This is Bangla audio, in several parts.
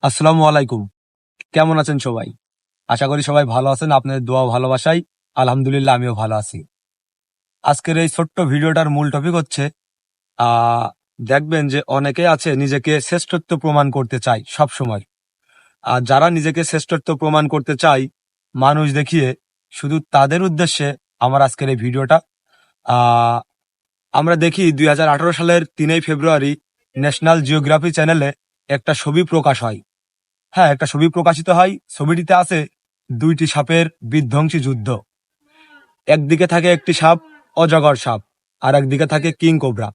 আসসালামু আলাইকুম। কেমন আছেন সবাই? আশা করি সবাই ভালো আছেন। আপনাদের দোয়া ভালোবাসায় আলহামদুলিল্লাহ আমিও ভালো আছি। আজকের এই ছোট্ট ভিডিওটার মূল টপিক হচ্ছে আহ দেখবেন যে অনেকে আছে নিজেকে শ্রেষ্ঠত্ব প্রমাণ করতে চায় সব সময়। আর যারা নিজেকে শ্রেষ্ঠত্ব প্রমাণ করতে চায় মানুষ দেখিয়ে, শুধু তাদের উদ্দেশ্যে আমার আজকের এই ভিডিওটা। আহ আমরা দেখি 2018 সালের 3 ফেব্রুয়ারি ন্যাশনাল জিওগ্রাফি চ্যানেলে একটা ছবি প্রকাশ হয়। হ্যাঁ, একটা ছবি প্রকাশিত হয়। ছবিটিতে আছে দুইটি সাপের বিধ্বংসী যুদ্ধ। একদিকে থাকে একটি সাপ, অজগর সাপ, আর একদিকে থাকে কিং কোবরা।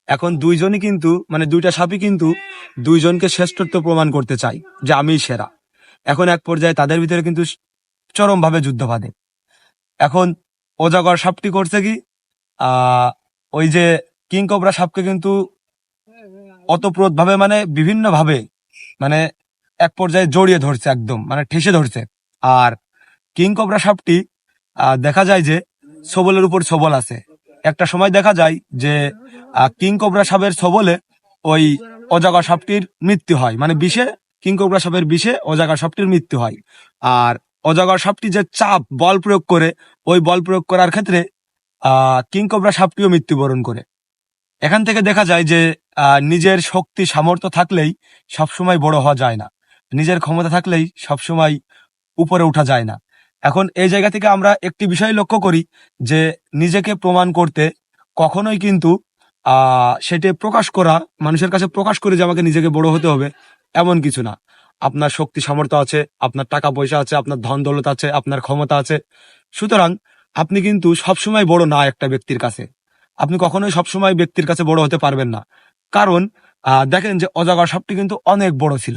এখন দুইজনই কিন্তু দুইটা সাপই কিন্তু দুইজনকে শ্রেষ্ঠত্ব প্রমাণ করতে চায় যে আমিই সেরা। এখন এক পর্যায়ে তাদের ভিতরে কিন্তু চরমভাবে যুদ্ধ বাঁধে। এখন অজগর সাপটি করছে কি, আহ ওই যে কিং কোবরা সাপকে কিন্তু অতপ্রোত ভাবে বিভিন্ন ভাবে মানে এক পর্যায়ে জড়িয়ে ধরছে, একদম ঠেসে ধরছে। আর কিং কোবরা সাপটি দেখা যায় যে সবলের উপর সবল আছে। একটা সময় দেখা যায় যে কিং কোবরা সাপের সবলে ওই অজগর সাপটির মৃত্যু হয়, বিষে, কিং কোবরা সাপের বিষে অজগর সাপটির মৃত্যু হয়। আর অজগর সাপটি যে চাপ বল প্রয়োগ করে, ওই বল প্রয়োগ করার ক্ষেত্রে কিং কোবরা সাপটিও মৃত্যুবরণ করে। এখান থেকে দেখা যায় যে নিজের শক্তি সামর্থ্য থাকলেই সবসময় বড় হওয়া যায় না, নিজের ক্ষমতা থাকলেই সবসময় উপরে উঠা যায় না। এখন এই জায়গা থেকে আমরা একটি বিষয় লক্ষ্য করি যে নিজেকে প্রমাণ করতে কখনোই কিন্তু সেটা প্রকাশ করা, মানুষের কাছে প্রকাশ করে যে আমাকে নিজেকে বড় হতে হবে, এমন কিছু না। আপনার শক্তি সামর্থ্য আছে, আপনার টাকা পয়সা আছে, আপনার ধন দৌলত আছে, আপনার ক্ষমতা আছে, সুতরাং আপনি কিন্তু সবসময় বড় না একটা ব্যক্তির কাছে। আপনি কখনোই সবসময় ব্যক্তির কাছে বড় হতে পারবেন না। কারণ দেখেন যে অজগর সাপটি কিন্তু অনেক বড় ছিল,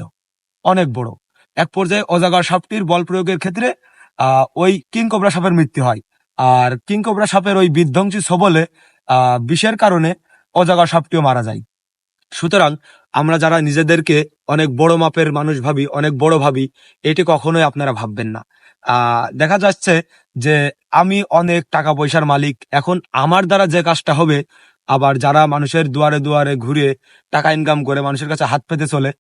অনেক বড়। এক পর্যায়ে অজগর সাপটির বল প্রয়োগের ক্ষেত্রে ওই কিং কোবরা সাপের মৃত্যু হয়। আর কিং কোবরা সাপের ওই বিধ্বংসী সবলে বিষের কারণে অজগর সাপটিও মারা যায়। সুতরাং আমরা যারা নিজেদেরকে অনেক বড় মাপের মানুষ ভাবি, অনেক বড় ভাবি, এটি কখনোই আপনারা ভাববেন না। দেখা যাচ্ছে যে আমি অনেক টাকা পয়সার মালিক, এখন আমার দ্বারা যে কাজটা হবে, আবার যারা মানুষের দুয়ারে দুয়ারে ঘুরে টাকা ইনকাম করে মানুষের কাছে হাত পেতে চলে,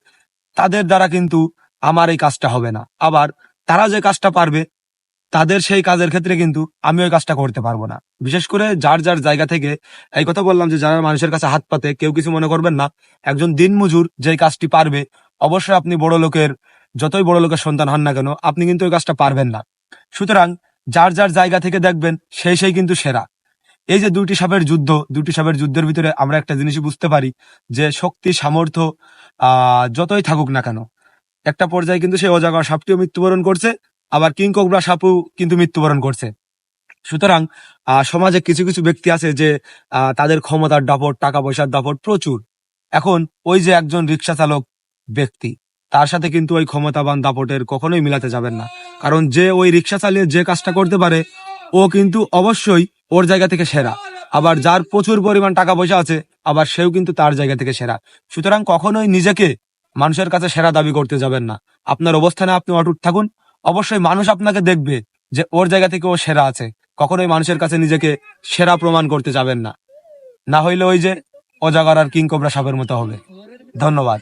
তাদের দ্বারা কিন্তু আমার এই কাজটা হবে না। আবার তারা যে কাজটা পারবে, তাদের সেই কাজের ক্ষেত্রে কিন্তু আমি ওই কাজটা করতে পারবো না। বিশেষ করে যার যার জায়গা থেকে, এই কথা বললাম যে যারা মানুষের কাছে হাত পাতে, কেউ কিছু মনে করবেন না। একজন দিনমজুর যে কাজটি পারবে, অবশ্যই আপনি বড় লোকের, যতই বড় লোকের সন্তান হন না কেন, আপনি কিন্তু ওই কাজটা পারবেন না। সুতরাং যার যার জায়গা থেকে দেখবেন সেই কিন্তু সেরা। এই যে দুইটি সাপের যুদ্ধ, দুইটি সাপের যুদ্ধের ভিতরে আমরা একটা জিনিসই বুঝতে পারি যে শক্তি সামর্থ্য যতই থাকুক না কেন, একটা পর্যায়ে কিন্তু সেই অজগর সাপটিও মৃত্যুবরণ করছে, আবার কিং কোবরা সাপও কিন্তু মৃত্যুবরণ করছে। সুতরাং সমাজে কিছু কিছু ব্যক্তি আছে যে তাদের ক্ষমতার দাপট, টাকা পয়সার দাপট প্রচুর। এখন ওই যে একজন রিক্সা চালক ব্যক্তি, তার সাথে কিন্তু ওই ক্ষমতাবান দাপটের কখনোই মিলাতে যাবেন না। কারণ যে ওই রিক্সা চালিয়ে যে কাজটা করতে পারে, ও কিন্তু অবশ্যই ওর জায়গা থেকে সেরা। আবার যার প্রচুর পরিমাণ টাকা পয়সা আছে, আবার সেও কিন্তু তার জায়গা থেকে সেরা। সুতরাং কখনোই নিজেকে মানুষের কাছে সেরা দাবি করতে যাবেন না। আপনার অবস্থানে আপনি অটুট থাকুন। অবশ্যই মানুষ আপনাকে দেখবে যে ওর জায়গা থেকে ও সেরা আছে। কখনোই মানুষের কাছে নিজেকে সেরা প্রমাণ করতে যাবেন না, না হইলে ওই যে অজগর আর কিং কোবরা সাপের মতো হবে। ধন্যবাদ।